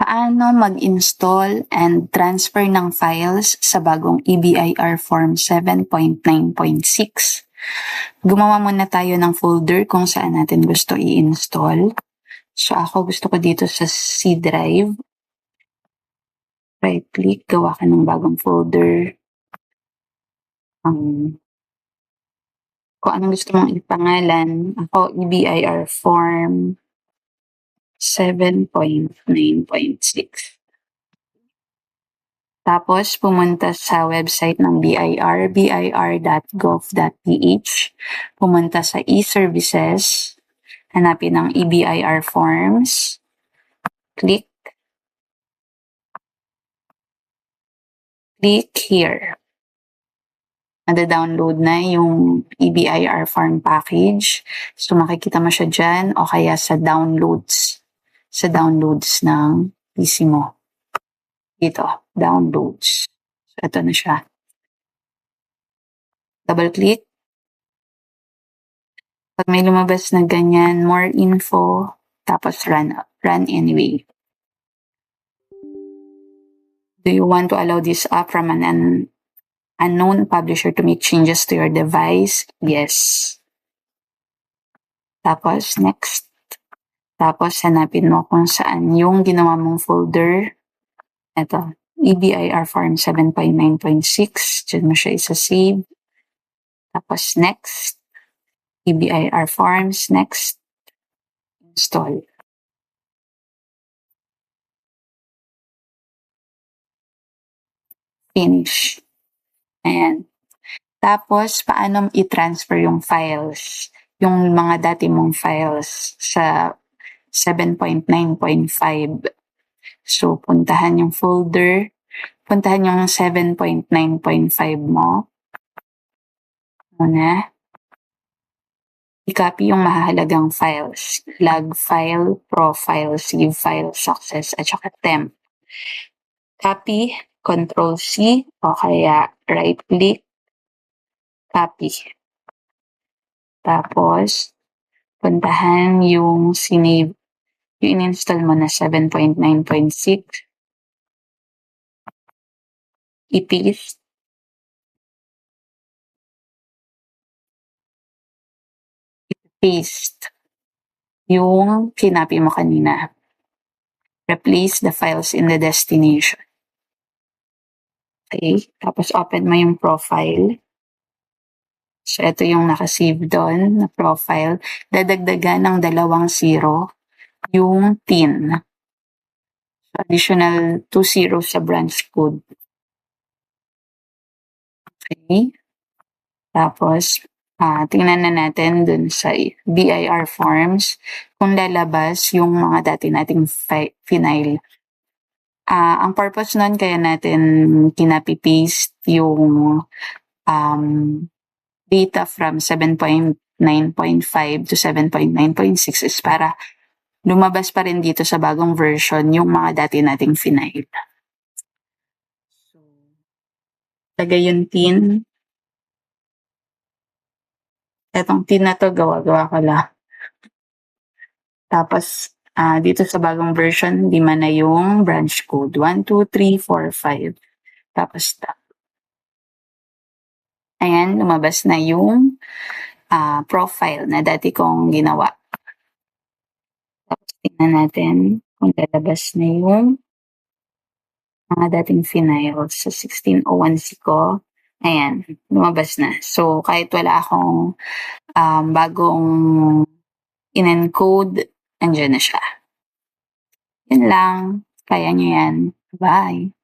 Paano mag-install and transfer ng files sa bagong EBIR Form 7.9.6? Gumawa muna tayo ng folder kung saan natin gusto i-install. So ako gusto ko dito sa C drive. Right click, gawa ka ng bagong folder. Kung anong gusto mong ipangalan, ako EBIR Form 7.9.6. Tapos, pumunta sa website ng BIR, bir.gov.ph. Pumunta sa e-services. Hanapin ang EBIR forms. Click here. Nada-download na yung EBIR form package. So, makikita mo siya dyan o kaya sa downloads. Sa downloads ng PC mo. Dito, downloads. So, ito na siya. Double-click. Pag may lumabas na ganyan, more info, tapos run anyway. Do you want to allow this app from an unknown publisher to make changes to your device? Yes. Tapos, next. Tapos, hanapin mo kung saan yung ginawa mong folder. Ito, EBIR Form 7.9.6. Diyan mo siya isa-save. Tapos, next. EBIR Forms, next. Install. Finish. Ayan. Tapos, paano i-transfer yung files? Yung mga dati mong files sa 7.9.5. So, puntahan yung folder. Puntahan yung 7.9.5 mo. Muna. I-copy yung mahahalagang files. Log file, profile, save file, success, at saka temp. Copy, Ctrl-C, o kaya right-click, copy. Tapos, puntahan yung sinave, yung in-install mo na 7.9.6. I-paste. I-paste yung kinapi mo kanina. Replace the files in the destination. Okay, tapos open mo yung profile. So, ito yung nakasave doon na profile. Dadagdagan ng 2 yung TIN. So, additional 2 zeros sa branch code. Okay. Tapos, tingnan na natin dun sa BIR forms kung lalabas yung mga dati nating final. Ang purpose nun kaya natin kinapi-paste yung data from 7.9.5 to 7.9.6 is para lumabas pa rin dito sa bagong version yung mga dati nating final. So, lagay yung TIN. Etong TIN na to, gawa-gawa ko lang. Tapos, dito sa bagong version, 5 na yung branch code. 1, 2, 3, 4, 5. Tapos, ayan, lumabas na yung profile na dati kong ginawa. Tapos, tingnan natin kung lalabas na yung mga dating finals. Sa 1601C ko, ayan, lumabas na. So, kahit wala akong bagong in-encode, andyan na siya. Yun lang. Kaya nyo yan. Bye!